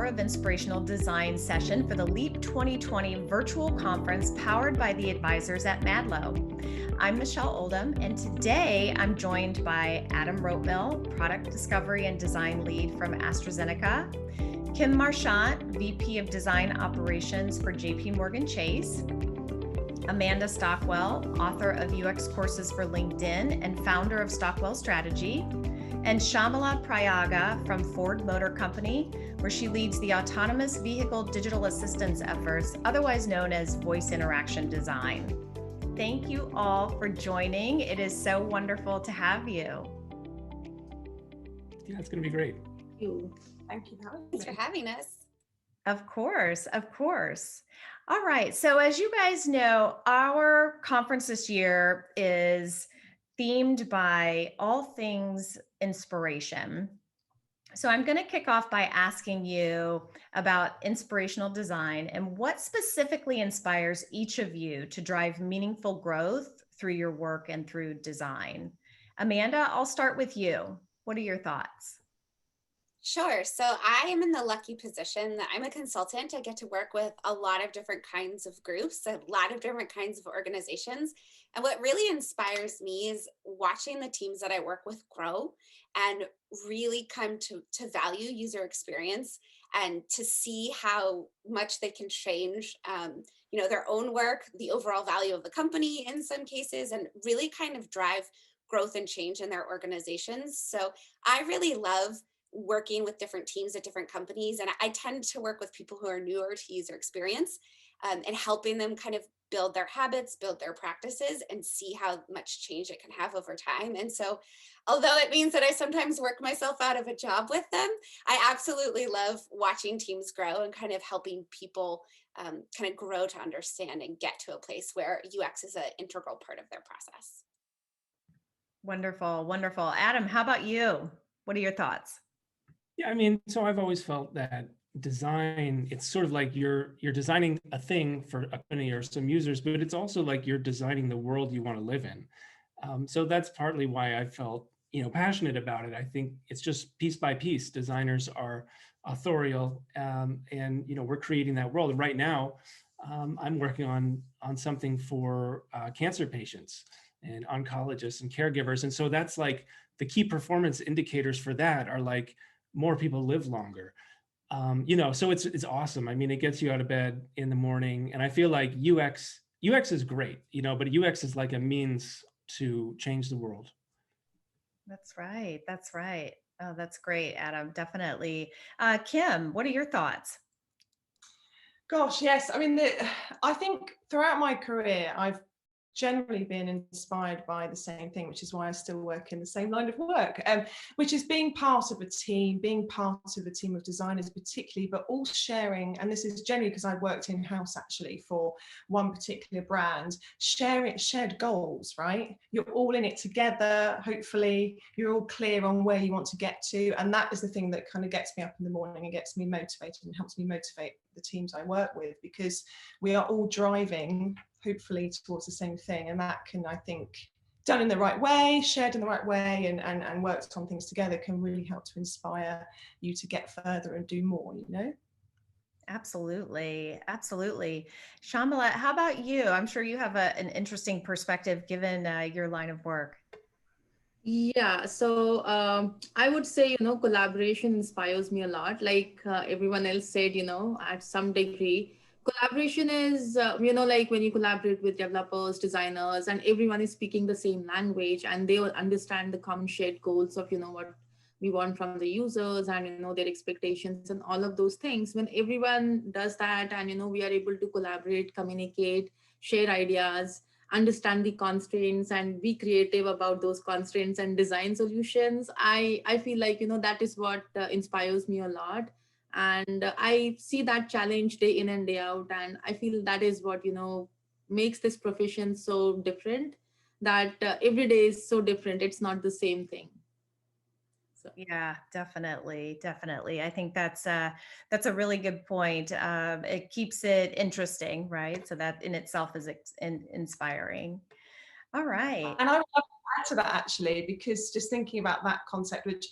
Power of Inspirational Design session for the LEAP 2020 virtual conference powered by the advisors at Madlow. I'm Michelle Oldham, and today I'm joined by Adam Roatmill, Product Discovery and Design Lead from AstraZeneca, Kim Marchant, VP of Design Operations for JP Morgan Chase, Amanda Stockwell, author of UX Courses for LinkedIn and founder of Stockwell Strategy, and Shamala Prayaga from Ford Motor Company, where she leads the autonomous vehicle digital assistance efforts, otherwise known as voice interaction design. Thank you all for joining. It is so wonderful to have you. Yeah, it's going to be great. Thank you. Thanks for having us. Of course, of course. All right, so as you guys know, our conference this year is themed by all things inspiration. So I'm going to kick off by asking you about inspirational design and what specifically inspires each of you to drive meaningful growth through your work and through design. Amanda, I'll start with you. What are your thoughts? Sure. So I am in the lucky position that I'm a consultant. I get to work with a lot of different kinds of groups, a lot of different kinds of organizations. And what really inspires me is watching the teams that I work with grow and really come to value user experience and to see how much they can change their own work, the overall value of the company in some cases, and really kind of drive growth and change in their organizations. So I really love working with different teams at different companies. And I tend to work with people who are newer to user experience and helping them kind of build their habits, build their practices, and see how much change it can have over time. And so, although it means that I sometimes work myself out of a job with them, I absolutely love watching teams grow and kind of helping people kind of grow to understand and get to a place where UX is an integral part of their process. Wonderful, wonderful. Adam, how about you? What are your thoughts? Yeah, I mean, so I've always felt that design, it's sort of like you're designing a thing for a company or some users, but it's also like you're designing the world you want to live in. So that's partly why I felt, passionate about it. I think it's just piece by piece. Designers are authorial, and we're creating that world. And right now, I'm working on something for cancer patients and oncologists and caregivers, and so that's like the key performance indicators for that are like more people live longer. So it's awesome. I mean, it gets you out of bed in the morning, and I feel like UX is great, but UX is like a means to change the world. That's right. That's right. Oh, that's great, Adam. Definitely. Kim, what are your thoughts? Gosh, yes. I mean, I think throughout my career, I've generally been inspired by the same thing, which is why I still work in the same line of work, which is being part of a team, being part of a team of designers particularly, but all sharing, and this is generally because I worked in-house actually for one particular brand, shared goals, right? You're all in it together, hopefully you're all clear on where you want to get to, and that is the thing that kind of gets me up in the morning and gets me motivated and helps me motivate the teams I work with, because we are all driving hopefully towards the same thing, and that can, I think, done in the right way, shared in the right way, and worked on things together can really help to inspire you to get further and do more, Absolutely. Absolutely. Shamala, how about you? I'm sure you have an interesting perspective given your line of work. Yeah, so I would say, collaboration inspires me a lot. Like everyone else said, at some degree, collaboration is, like when you collaborate with developers, designers, and everyone is speaking the same language and they will understand the common shared goals of, what we want from the users and, their expectations and all of those things. When everyone does that and, we are able to collaborate, communicate, share ideas, understand the constraints and be creative about those constraints and design solutions, I feel like, that is what inspires me a lot. And I see that challenge day in and day out. And I feel that is what, makes this profession so different, that every day is so different. It's not the same thing. So. Yeah, definitely. Definitely. I think that's a really good point. It keeps it interesting, right? So that in itself is inspiring. All right. And I would love to add to that actually, because just thinking about that concept, which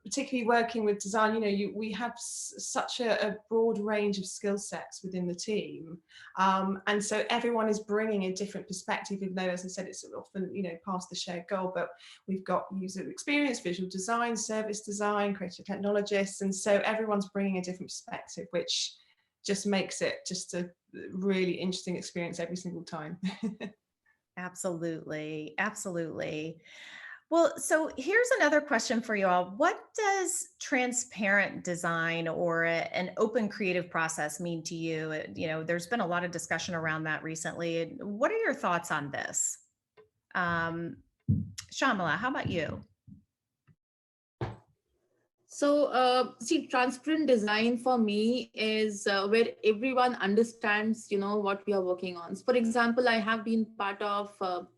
particularly working with design, we have such a broad range of skill sets within the team. And so everyone is bringing a different perspective, even though, as I said, it's often, past the shared goal, but we've got user experience, visual design, service design, creative technologists. And so everyone's bringing a different perspective, which just makes it just a really interesting experience every single time. Absolutely. Absolutely. Well, so here's another question for you all. What does transparent design or an open creative process mean to you? There's been a lot of discussion around that recently. What are your thoughts on this? Shamala, how about you? So, see, transparent design for me is where everyone understands, what we are working on. So for example, I have been part of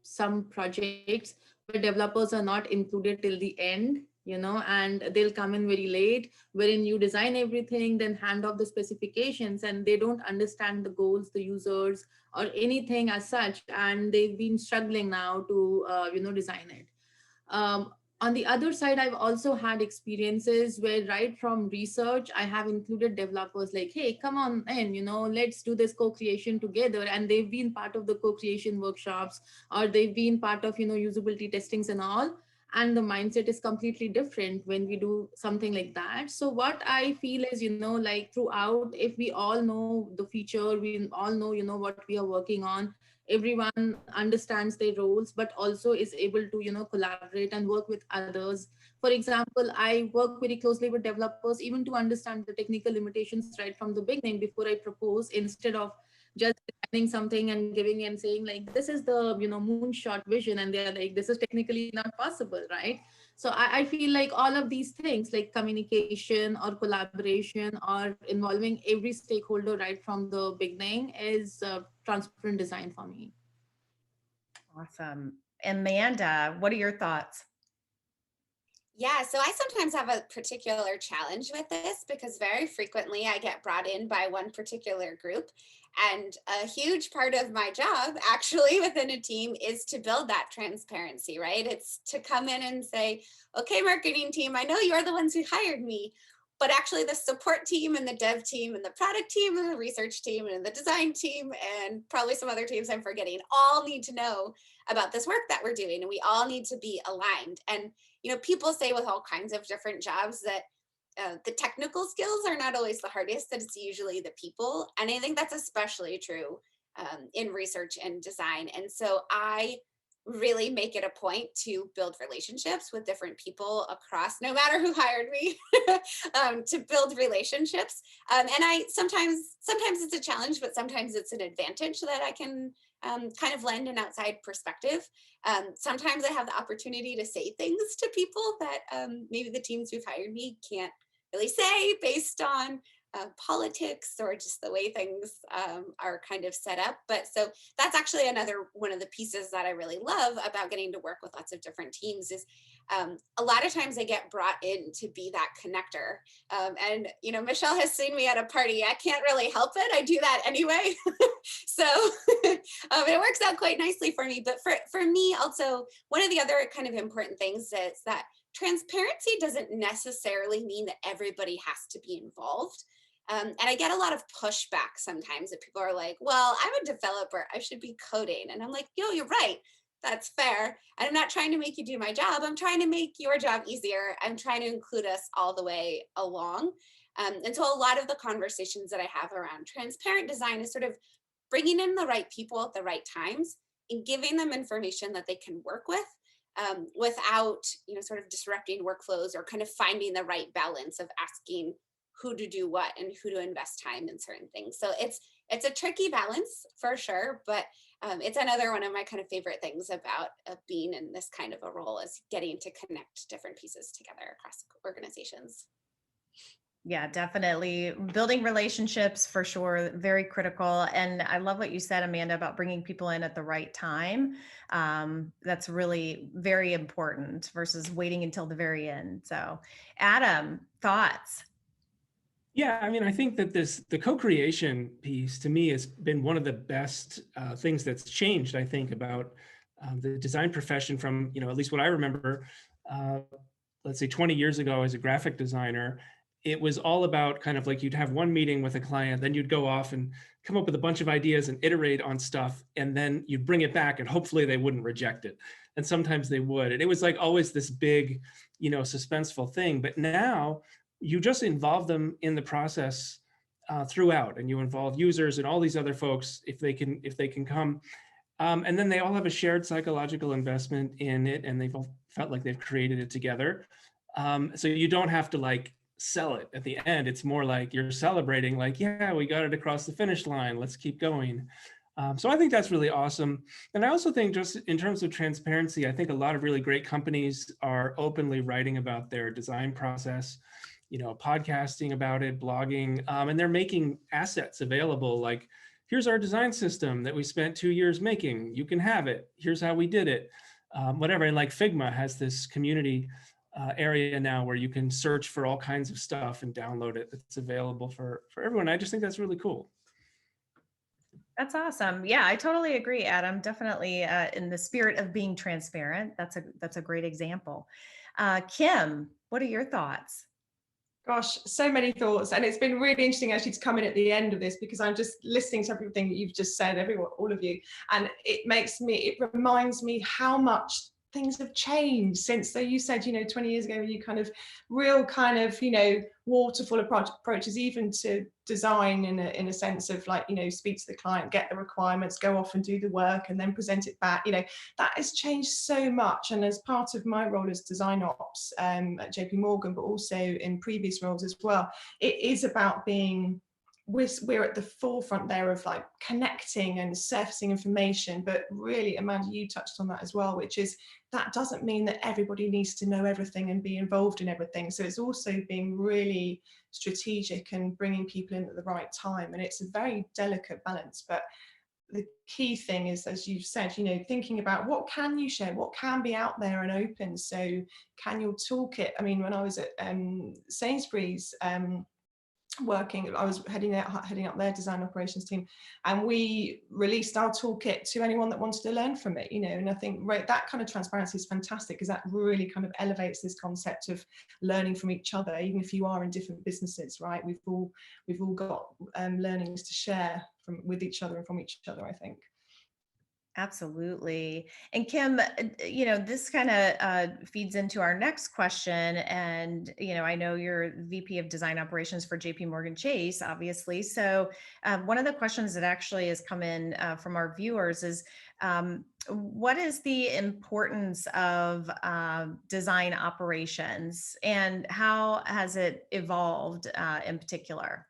some projects where developers are not included till the end, and they'll come in very late, wherein you design everything, then hand off the specifications, and they don't understand the goals, the users, or anything as such, and they've been struggling now to, design it. On the other side, I've also had experiences where right from research, I have included developers like, hey, come on in, let's do this co-creation together. And they've been part of the co-creation workshops, or they've been part of, usability testings and all. And the mindset is completely different when we do something like that. So what I feel is, like throughout, if we all know the feature, we all know, what we are working on, everyone understands their roles, but also is able to, collaborate and work with others. For example, I work very closely with developers, even to understand the technical limitations right from the beginning before I propose, instead of just designing something and giving and saying like, this is the, moonshot vision. And they're like, this is technically not possible, right? So I feel like all of these things like communication or collaboration or involving every stakeholder right from the beginning is transparent design for me. Awesome. Amanda, what are your thoughts? Yeah, so I sometimes have a particular challenge with this because very frequently I get brought in by one particular group. And a huge part of my job actually within a team is to build that transparency, right? It's to come in and say, okay, marketing team, I know you're the ones who hired me, but actually the support team and the dev team and the product team and the research team and the design team and probably some other teams I'm forgetting all need to know about this work that we're doing. And we all need to be aligned. And people say with all kinds of different jobs that the technical skills are not always the hardest, that it's usually the people. And I think that's especially true in research and design. And so I really make it a point to build relationships with different people across, no matter who hired me, to build relationships. And I sometimes it's a challenge, but sometimes it's an advantage that I can kind of lend an outside perspective. Sometimes I have the opportunity to say things to people that maybe the teams who've hired me can't really say based on politics or just the way things are kind of set up. But so that's actually another one of the pieces that I really love about getting to work with lots of different teams is a lot of times I get brought in to be that connector. And, Michelle has seen me at a party. I can't really help it. I do that anyway. So it works out quite nicely for me. But for me also, one of the other kind of important things is that transparency doesn't necessarily mean that everybody has to be involved. And I get a lot of pushback sometimes that people are like, well, I'm a developer, I should be coding. And I'm like, yo, you're right. That's fair. And I'm not trying to make you do my job. I'm trying to make your job easier. I'm trying to include us all the way along. And so a lot of the conversations that I have around transparent design is sort of bringing in the right people at the right times and giving them information that they can work with without, sort of disrupting workflows or kind of finding the right balance of asking who to do what and who to invest time in certain things. So it's a tricky balance for sure, but it's another one of my kind of favorite things about being in this kind of a role is getting to connect different pieces together across organizations. Yeah, definitely. Building relationships for sure, very critical. And I love what you said, Amanda, about bringing people in at the right time. That's really very important versus waiting until the very end. So, Adam, thoughts? Yeah, I mean, I think that the co-creation piece to me has been one of the best things that's changed, I think, about the design profession from, at least what I remember. let's say 20 years ago as a graphic designer, it was all about kind of like you'd have one meeting with a client, then you'd go off and come up with a bunch of ideas and iterate on stuff, and then you'd bring it back and hopefully they wouldn't reject it. And sometimes they would. And it was like always this big, suspenseful thing. But now you just involve them in the process throughout, and you involve users and all these other folks if they can come. And then they all have a shared psychological investment in it, and they've all felt like they've created it together. So you don't have to like sell it at the end. It's more like you're celebrating, like, yeah, we got it across the finish line. Let's keep going. So I think that's really awesome. And I also think, just in terms of transparency, I think a lot of really great companies are openly writing about their design process, podcasting about it, blogging, and they're making assets available. Like, here's our design system that we spent 2 years making. You can have it. Here's how we did it. Whatever. And like Figma has this community area now where you can search for all kinds of stuff and download it. That's available for everyone. I just think that's really cool. That's awesome. Yeah, I totally agree, Adam. Definitely in the spirit of being transparent. That's a great example. Kim, what are your thoughts? Gosh, so many thoughts. And it's been really interesting actually to come in at the end of this, because I'm just listening to everything that you've just said, all of you. And it reminds me how much things have changed since, so you said, 20 years ago, you kind of real kind of, waterfall approaches even to design in a sense of like, speak to the client, get the requirements, go off and do the work and then present it back. That has changed so much. And as part of my role as design ops at JP Morgan, but also in previous roles as well, it is about being, we're at the forefront there of like connecting and surfacing information. But really, Amanda, you touched on that as well, which is that doesn't mean that everybody needs to know everything and be involved in everything. So it's also being really strategic and bringing people in at the right time. And it's a very delicate balance. But the key thing is, as you've said, thinking about what can you share, what can be out there and open. So can your toolkit, I mean, when I was at Sainsbury's, I was heading up their design operations team, and we released our toolkit to anyone that wanted to learn from it, and I think that kind of transparency is fantastic, because that really kind of elevates this concept of learning from each other, even if you are in different businesses, right? We've all got learnings to share with each other and from each other, I think. Absolutely. And Kim, this kind of feeds into our next question. And, I know you're VP of Design Operations for JP Morgan Chase, obviously. So one of the questions that actually has come in from our viewers is, what is the importance of design operations, and how has it evolved in particular?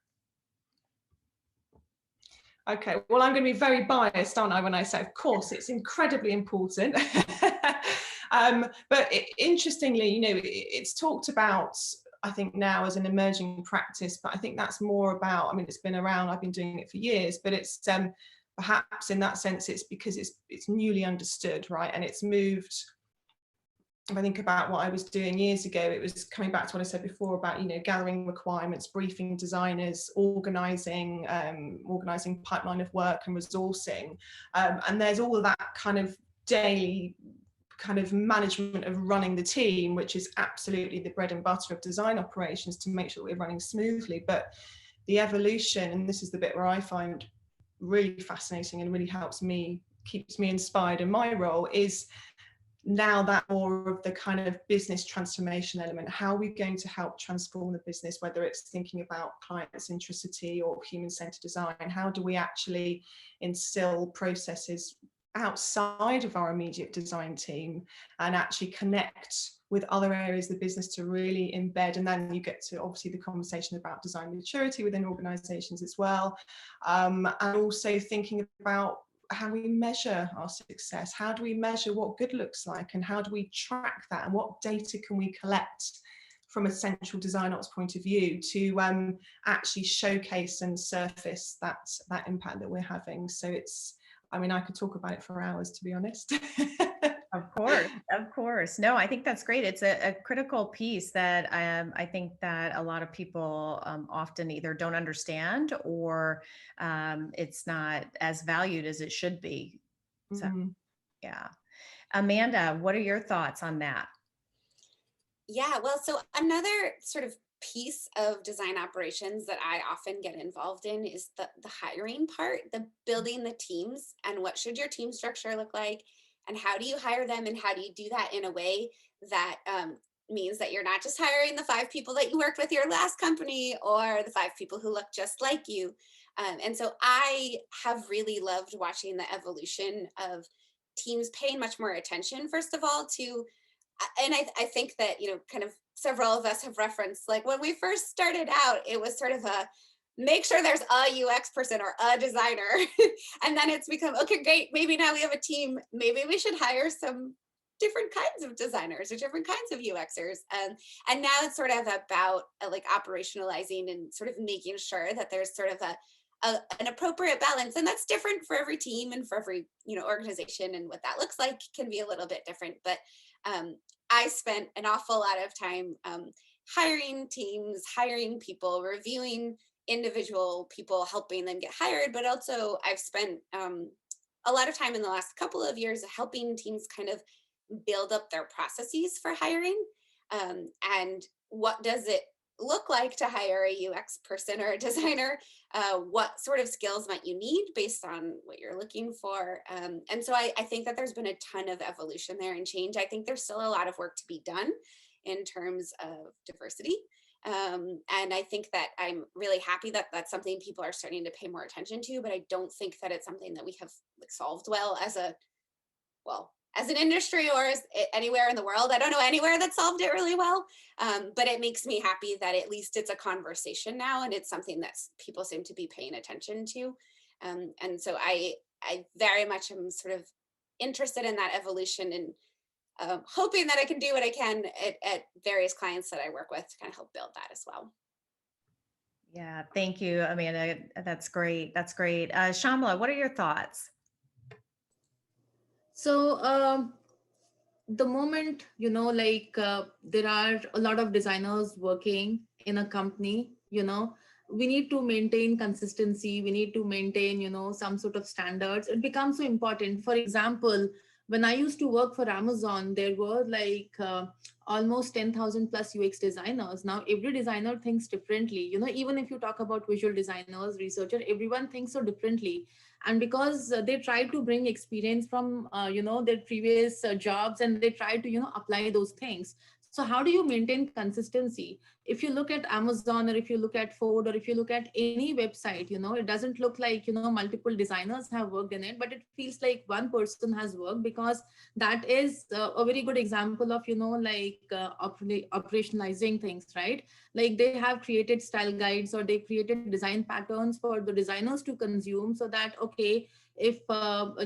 Okay, well, I'm going to be very biased, aren't I, when I say, of course, it's incredibly important. But interestingly, it's talked about, I think, now as an emerging practice, but I think that's more about, I mean, it's been around, I've been doing it for years, but it's perhaps in that sense, it's because it's newly understood, right? And it's moved. If I think about what I was doing years ago, it was coming back to what I said before about, gathering requirements, briefing designers, organizing pipeline of work and resourcing. And there's all of that kind of daily kind of management of running the team, which is absolutely the bread and butter of design operations to make sure we're running smoothly. But the evolution, and this is the bit where I find really fascinating and really keeps me inspired in my role, is now that more of the kind of business transformation element. How are we going to help transform the business, whether it's thinking about client centricity or human-centered design? How do we actually instill processes outside of our immediate design team and actually connect with other areas of the business to really embed? And then you get to obviously the conversation about design maturity within organizations as well, and also thinking about how we measure our success. How do we measure what good looks like, and how do we track that, and what data can we collect from a central design ops point of view to actually showcase and surface that impact that we're having? So it's, I mean, I could talk about it for hours, to be honest. Of course. No, I think that's great. It's a critical piece that I think that a lot of people often either don't understand, or it's not as valued as it should be. So, yeah. Amanda, what are your thoughts on that? Yeah, well, so another sort of piece of design operations that I often get involved in is the hiring part, the building the teams, and what should your team structure look like, and how do you hire them, and how do you do that in a way that means that you're not just hiring the 5 people that you worked with your last company or the 5 people who look just like you. And so I have really loved watching the evolution of teams paying much more attention, first of all, to and I think that, kind of several of us have referenced, like when we first started out, it was sort of a make sure there's a UX person or a designer. And then it's become, okay, great. Maybe now we have a team. Maybe we should hire some different kinds of designers or different kinds of UXers. And now it's sort of about like operationalizing and sort of making sure that there's sort of an appropriate balance, and that's different for every team and for every organization, and what that looks like can be a little bit different. But I spent an awful lot of time hiring teams, hiring people, reviewing individual people, helping them get hired. But also, I've spent a lot of time in the last couple of years helping teams kind of build up their processes for hiring. And what does it look like to hire a UX person or a designer? What sort of skills might you need based on what you're looking for? And so I think that there's been a ton of evolution there and change. I think there's still a lot of work to be done in terms of diversity. And I think that I'm really happy that that's something people are starting to pay more attention to, but I don't think that it's something that we have like solved well as an industry or as anywhere in the world. I don't know anywhere that solved it really well, but it makes me happy that at least it's a conversation now, and it's something that people seem to be paying attention to. And so I very much am sort of interested in that evolution, and hoping that I can do what I can at various clients that I work with to kind of help build that as well. Yeah, thank you, Amanda. That's great. That's great. Shamla, what are your thoughts? So the moment, there are a lot of designers working in a company, we need to maintain consistency. We need to maintain, some sort of standards. It becomes so important. For example, when I used to work for Amazon, there were like almost 10,000 plus UX designers. Now, every designer thinks differently. Even if you talk about visual designers, researcher, everyone thinks so differently. And because they try to bring experience from, their previous jobs, and they try to, apply those things. So how do you maintain consistency? If you look at Amazon, or if you look at Ford, or if you look at any website, it doesn't look like, multiple designers have worked in it, but it feels like one person has worked, because that is a very good example of, operationalizing things, right? Like they have created style guides, or they created design patterns for the designers to consume, so that, okay, if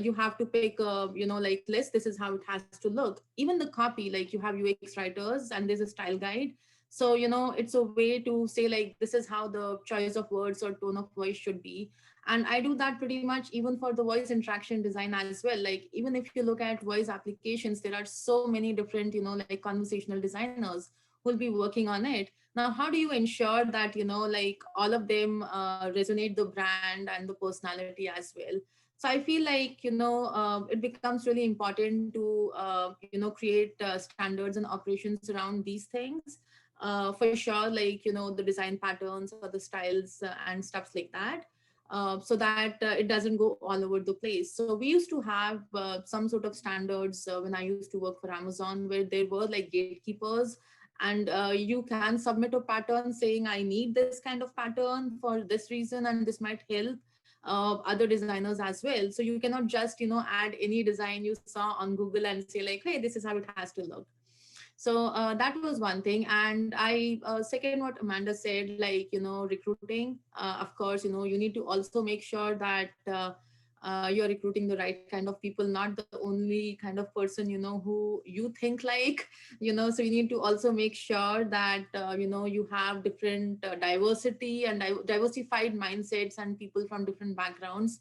you have to pick like list, this is how it has to look. Even the copy, like you have UX writers and there's a style guide. So it's a way to say like this is how the choice of words or tone of voice should be. And I do that pretty much even for the voice interaction design as well. Like even if you look at voice applications, there are so many different like conversational designers who will be working on it. Now, how do you ensure that like all of them resonate the brand and the personality as well? So I feel like it becomes really important to create standards and operations around these things, for sure, like the design patterns or the styles and stuff like that, so that it doesn't go all over the place. So we used to have some sort of standards when I used to work for Amazon, where there were like gatekeepers, and you can submit a pattern saying I need this kind of pattern for this reason, and this might help other designers as well. So you cannot just add any design you saw on Google and say like, hey, this is how it has to look. So that was one thing. And I second what Amanda said, like recruiting, of course, you need to also make sure that you're recruiting the right kind of people, not the only kind of person who you think like. So you need to also make sure that you have different diversity and diversified mindsets and people from different backgrounds,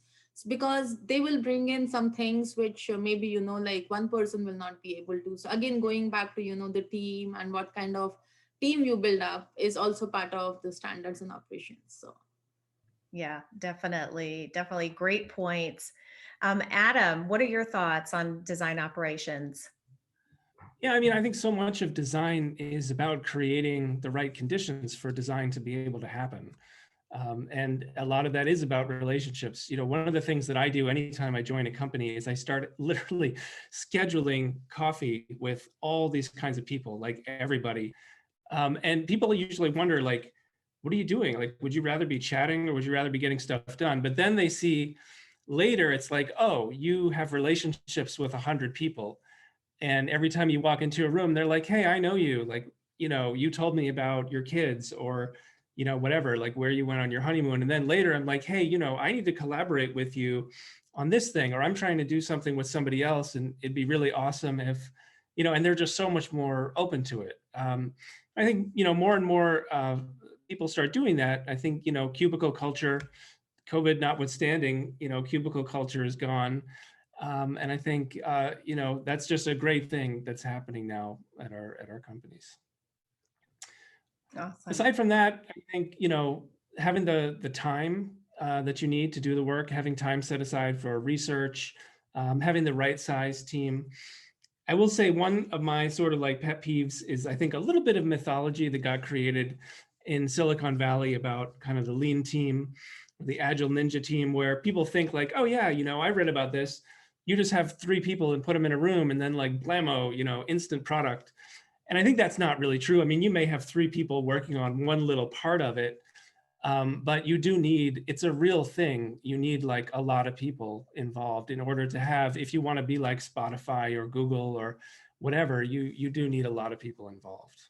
because they will bring in some things which maybe like one person will not be able to. So again, going back to the team and what kind of team you build up is also part of the standards and operations. So yeah, definitely great points. Adam, what are your thoughts on design operations? Yeah, I mean, I think so much of design is about creating the right conditions for design to be able to happen. And a lot of that is about relationships. You know, one of the things that I do anytime I join a company is I start literally scheduling coffee with all these kinds of people, like everybody. And people usually wonder, like, what are you doing? Like, would you rather be chatting or would you rather be getting stuff done? But then they see later, it's like, oh, you have relationships with 100 people. And every time you walk into a room, they're like, hey, I know you. Like, you know, you told me about your kids or, you know, whatever, like where you went on your honeymoon. And then later I'm like, hey, you know, I need to collaborate with you on this thing, or I'm trying to do something with somebody else. And it'd be really awesome if, you know, and they're just so much more open to it. I think, you know, more and more people start doing that. I think, you know, cubicle culture, COVID notwithstanding, you know, cubicle culture is gone. And I think, you know, that's just a great thing that's happening now at our companies. Awesome. Aside from that, I think, you know, having the time that you need to do the work, having time set aside for research, having the right size team. I will say one of my sort of like pet peeves is I think a little bit of mythology that got created in Silicon Valley about kind of the lean team, the agile ninja team, where people think like, oh yeah, you know, I read about this. You just have 3 people and put them in a room and then like blammo, you know, instant product. And I think that's not really true. I mean, you may have 3 people working on one little part of it, but you do need, it's a real thing. You need like a lot of people involved in order to have, if you want to be like Spotify or Google or whatever, you do need a lot of people involved.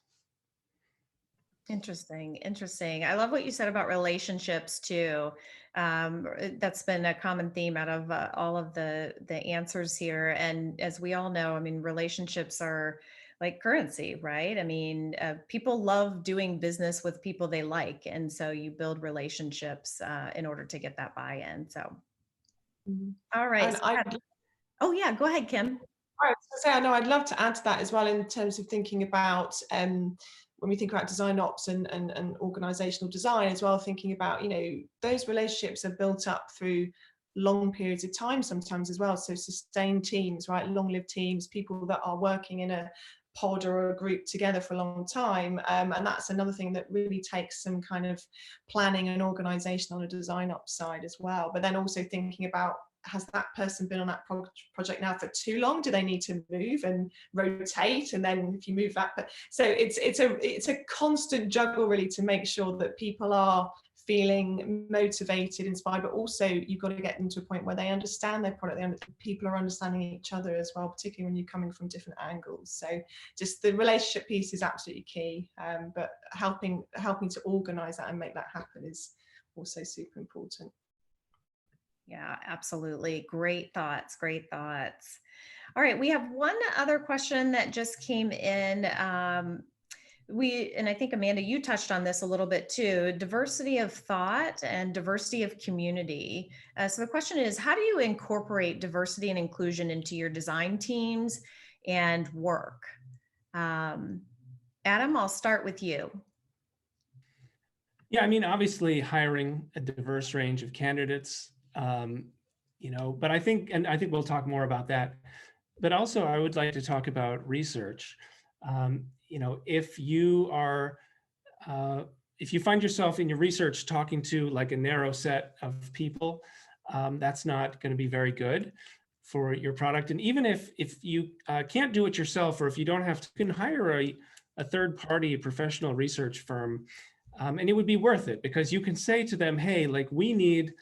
Interesting. Interesting. I love what you said about relationships too. That's been a common theme out of all of the answers here. And as we all know, I mean, relationships are like currency, right? I mean, people love doing business with people they like, and so you build relationships in order to get that buy-in. So, all right. And Oh yeah, go ahead, Kim. I was going to say, I know I'd love to add to that as well in terms of thinking about when we think about design ops and organizational design as well, thinking about, you know, those relationships are built up through long periods of time sometimes as well. So sustained teams, right? Long-lived teams, people that are working in a pod or a group together for a long time. And that's another thing that really takes some kind of planning and organization on a design ops side as well. But then also thinking about, has that person been on that project now for too long? Do they need to move and rotate? And then if you move that, but so it's a constant juggle really to make sure that people are feeling motivated, inspired, but also you've got to get them to a point where they understand their product. People are understanding each other as well, particularly when you're coming from different angles. So just the relationship piece is absolutely key, but helping to organize that and make that happen is also super important. Yeah, absolutely. Great thoughts. Great thoughts. All right. We have one other question that just came in. And I think Amanda, you touched on this a little bit too, diversity of thought and diversity of community. So the question is, how do you incorporate diversity and inclusion into your design teams and work? Adam, I'll start with you. Yeah, I mean, obviously hiring a diverse range of candidates, you know, but I think we'll talk more about that. But also I would like to talk about research. You know, if you find yourself in your research talking to like a narrow set of people, that's not going to be very good for your product. And even if you can't do it yourself, or if you don't have to, you can hire a third-party professional research firm, and it would be worth it, because you can say to them, hey, like we need,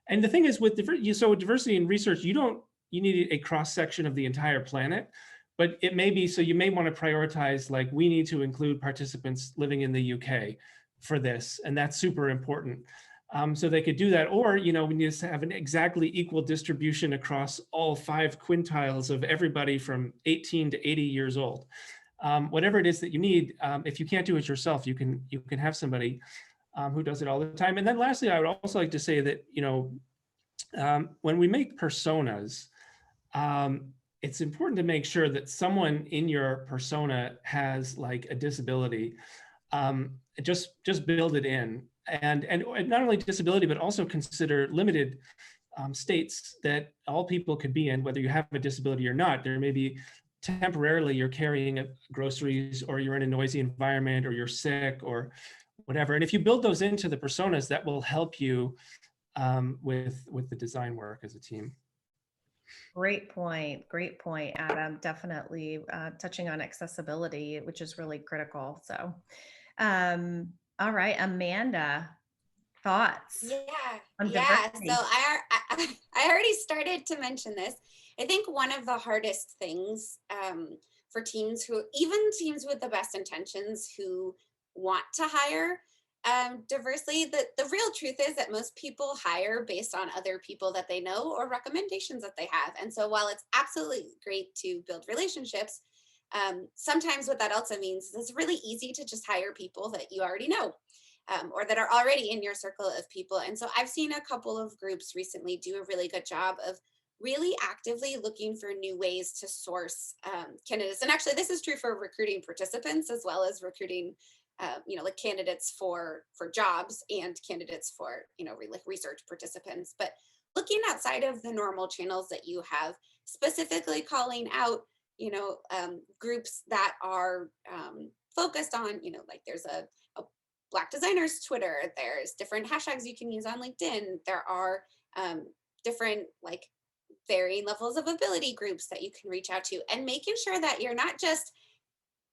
and the thing is with diversity in research, you need a cross-section of the entire planet, but it may be, so you may want to prioritize, like we need to include participants living in the UK for this, and that's super important. So they could do that, or, you know, we need to have an exactly equal distribution across all 5 quintiles of everybody from 18 to 80 years old. Whatever it is that you need, if you can't do it yourself, you can have somebody who does it all the time. And then lastly, I would also like to say that, you know, when we make personas, it's important to make sure that someone in your persona has like a disability. Just build it in, and not only disability, but also consider limited states that all people could be in, whether you have a disability or not. There may be temporarily you're carrying groceries, or you're in a noisy environment, or you're sick, or whatever. And if you build those into the personas, that will help you with the design work as a team. Great point, Adam. Definitely touching on accessibility, which is really critical. So, all right, Amanda, thoughts on diversity? So I already started to mention this. I think one of the hardest things for teams even teams with the best intentions who want to hire diversely, the real truth is that most people hire based on other people that they know or recommendations that they have. And so while it's absolutely great to build relationships, sometimes what that also means is it's really easy to just hire people that you already know. Or that are already in your circle of people. And so I've seen a couple of groups recently do a really good job of really actively looking for new ways to source candidates. And actually, this is true for recruiting participants as well as recruiting, like candidates for jobs and candidates for, like research participants. But looking outside of the normal channels that you have, specifically calling out, groups that are focused on, like there's a Black designers Twitter, there's different hashtags you can use on LinkedIn. There are different like varying levels of ability groups that you can reach out to, and making sure that you're not just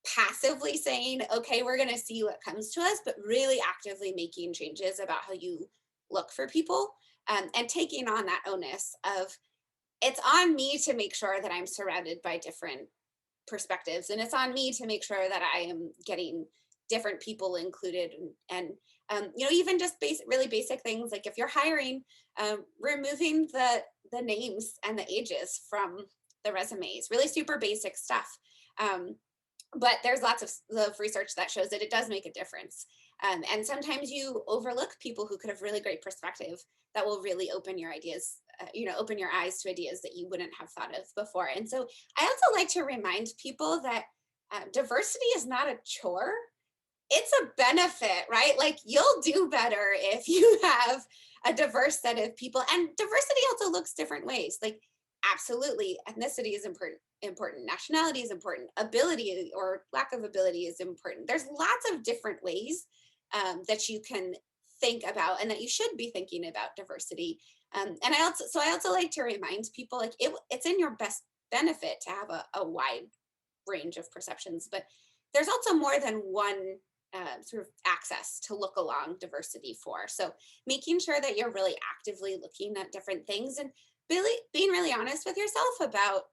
passively saying, okay, we're going to see what comes to us, but really actively making changes about how you look for people, and taking on that onus of it's on me to make sure that I'm surrounded by different perspectives, and it's on me to make sure that I am getting different people included, and even just really basic things like if you're hiring, removing the names and the ages from the resumes, really super basic stuff. But there's lots of research that shows that it does make a difference. And sometimes you overlook people who could have really great perspective that will really open your ideas, open your eyes to ideas that you wouldn't have thought of before. And so I also like to remind people that diversity is not a chore. It's a benefit, right? Like you'll do better if you have a diverse set of people, and diversity also looks different ways. Like absolutely, ethnicity is important, nationality is important, ability or lack of ability is important. There's lots of different ways that you can think about and that you should be thinking about diversity. And I also like to remind people like it's in your best benefit to have a wide range of perceptions, but there's also more than one sort of access to look along diversity for. So making sure that you're really actively looking at different things and really being really honest with yourself about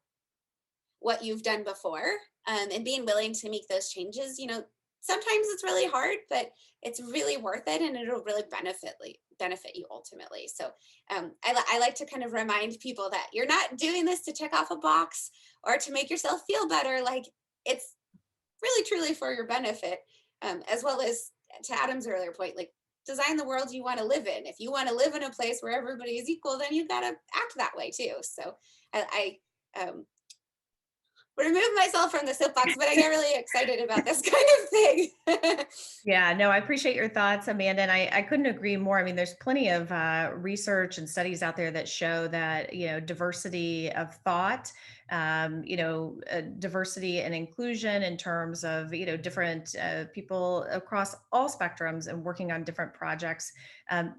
what you've done before, and being willing to make those changes. Sometimes it's really hard, but it's really worth it, and it'll really benefit you ultimately. So I like to kind of remind people that you're not doing this to check off a box or to make yourself feel better. Like it's really truly for your benefit. As well as to Adam's earlier point, like design the world you want to live in. If you want to live in a place where everybody is equal, then you've got to act that way too. So I remove myself from the soapbox, but I get really excited about this kind of thing. Yeah, no, I appreciate your thoughts, Amanda, and I couldn't agree more. I mean, there's plenty of research and studies out there that show that, diversity of thought, diversity and inclusion in terms of, different people across all spectrums and working on different projects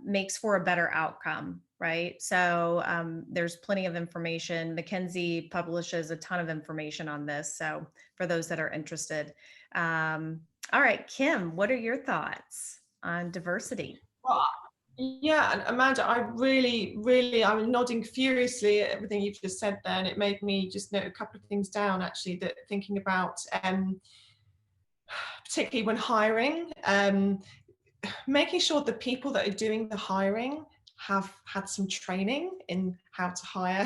makes for a better outcome. Right. So there's plenty of information. McKinsey publishes a ton of information on this. So for those that are interested. All right, Kim, what are your thoughts on diversity? Well, yeah, and Amanda, I'm nodding furiously at everything you've just said there, and it made me just note a couple of things down actually, that thinking about particularly when hiring, making sure the people that are doing the hiring have had some training in how to hire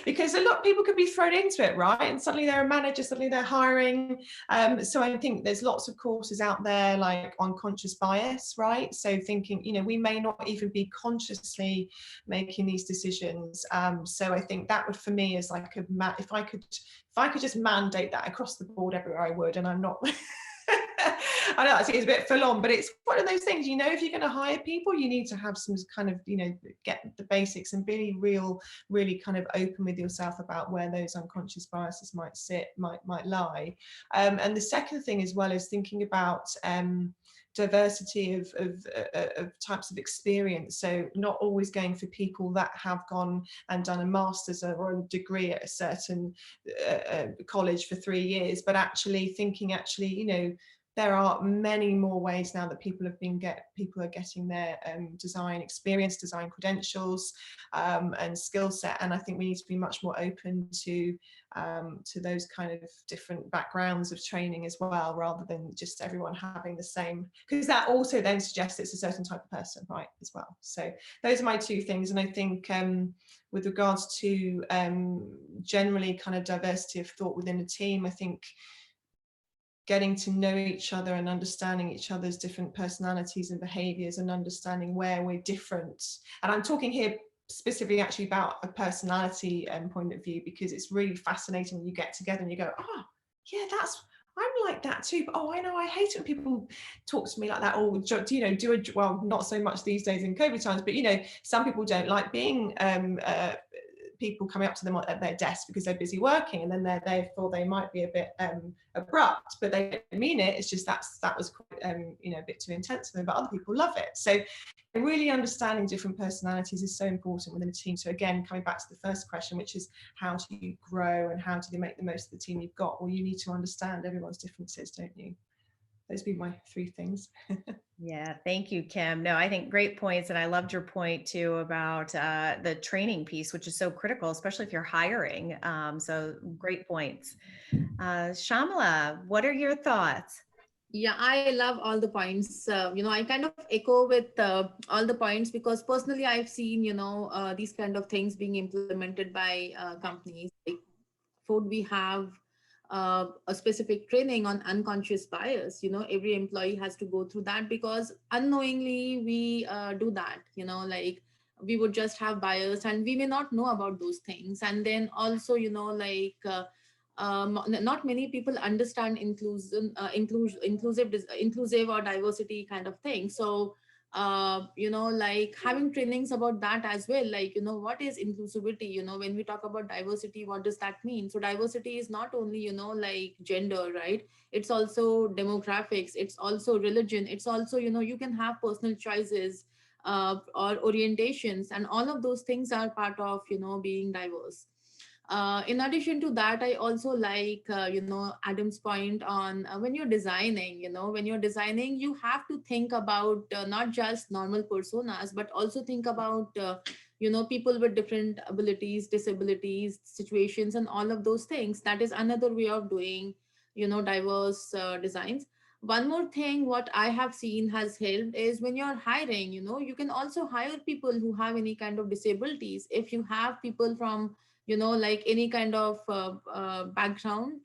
because a lot of people could be thrown into it, right? And suddenly they're a manager, suddenly they're hiring. So I think there's lots of courses out there like unconscious bias, right? So thinking, we may not even be consciously making these decisions. So I think that would, for me, is like if I could just mandate that across the board everywhere, I would, and I'm not I know that seems a bit full on, but it's one of those things, you know, if you're going to hire people, you need to have some kind of, you know, get the basics and be really kind of open with yourself about where those unconscious biases might sit, might lie. And the second thing as well is thinking about diversity of types of experience. So not always going for people that have gone and done a master's or a degree at a certain college for 3 years, but actually thinking, you know, there are many more ways now that people are getting their design experience, design credentials, and skill set. And I think we need to be much more open to those kind of different backgrounds of training as well, rather than just everyone having the same, because that also then suggests it's a certain type of person, right, as well. So those are my two things. And I think with regards to generally kind of diversity of thought within a team, I think getting to know each other and understanding each other's different personalities and behaviors and understanding where we're different. And I'm talking here specifically actually about a personality point of view, because it's really fascinating when you get together and you go, oh yeah, I'm like that too, but oh, I know I hate it when people talk to me like that, or you know, well, not so much these days in COVID times, but you know, some people don't like being people coming up to them at their desk because they're busy working, and then therefore they might be a bit abrupt, but they don't mean it. It's just that was quite you know, a bit too intense for them, but other people love it. So really understanding different personalities is so important within a team. So again, coming back to the first question, which is how do you grow and how do you make the most of the team you've got? Well, you need to understand everyone's differences, don't you? Those would be my 3 things. Yeah, thank you, Kim. No, I think great points. And I loved your point too about the training piece, which is so critical, especially if you're hiring. So great points. Shamala, what are your thoughts? Yeah, I love all the points. You know, I kind of echo with all the points, because personally I've seen, you know, these kind of things being implemented by companies. Like Ford, we have a specific training on unconscious bias. You know, every employee has to go through that, because unknowingly we do that, you know, like we would just have bias and we may not know about those things. And then also, you know, like not many people understand inclusive or diversity kind of thing. So you know, like having trainings about that as well, like, you know, what is inclusivity? You know, when we talk about diversity, what does that mean? So diversity is not only, you know, like gender, right? It's also demographics, it's also religion, it's also, you know, you can have personal choices or orientations, and all of those things are part of, you know, being diverse. In addition to that, I also like, you know, Adam's point on when you're designing, you know, you have to think about not just normal personas, but also think about, you know, people with different abilities, disabilities, situations, and all of those things. That is another way of doing, you know, diverse designs. One more thing, what I have seen has helped is when you're hiring, you know, you can also hire people who have any kind of disabilities. If you have people from, you know, like any kind of background,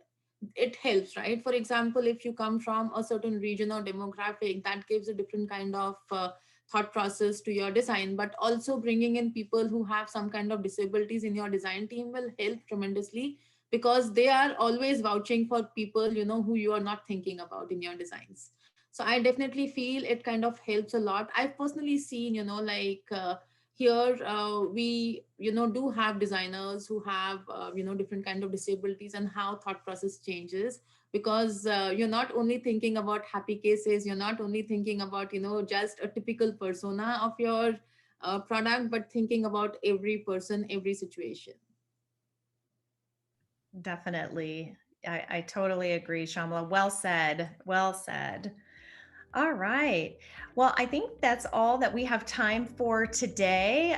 it helps, right? For example, if you come from a certain region or demographic, that gives a different kind of thought process to your design. But also bringing in people who have some kind of disabilities in your design team will help tremendously, because they are always vouching for people, you know, who you are not thinking about in your designs. So I definitely feel it kind of helps a lot. I've personally seen, you know, like here we, you know, do have designers who have you know, different kind of disabilities, and how thought process changes, because you're not only thinking about happy cases, you're not only thinking about, you know, just a typical persona of your product, but thinking about every person, every situation. Definitely. I totally agree, Shamala. Well said. Well said. All right. Well, I think that's all that we have time for today.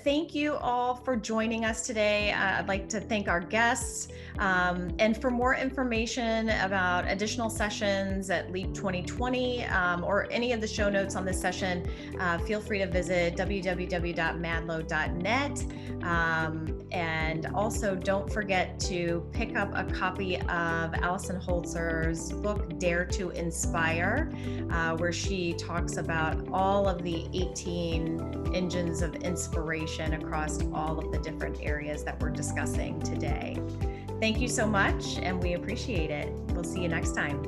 Thank you all for joining us today. I'd like to thank our guests. And for more information about additional sessions at LEAP 2020 or any of the show notes on this session, feel free to visit www.madlo.net. And also don't forget to pick up a copy of Allison Holzer's book, Dare to Inspire, where she talks about all of the 18 engines of inspiration across all of the different areas that we're discussing today. Thank you so much, and we appreciate it. We'll see you next time.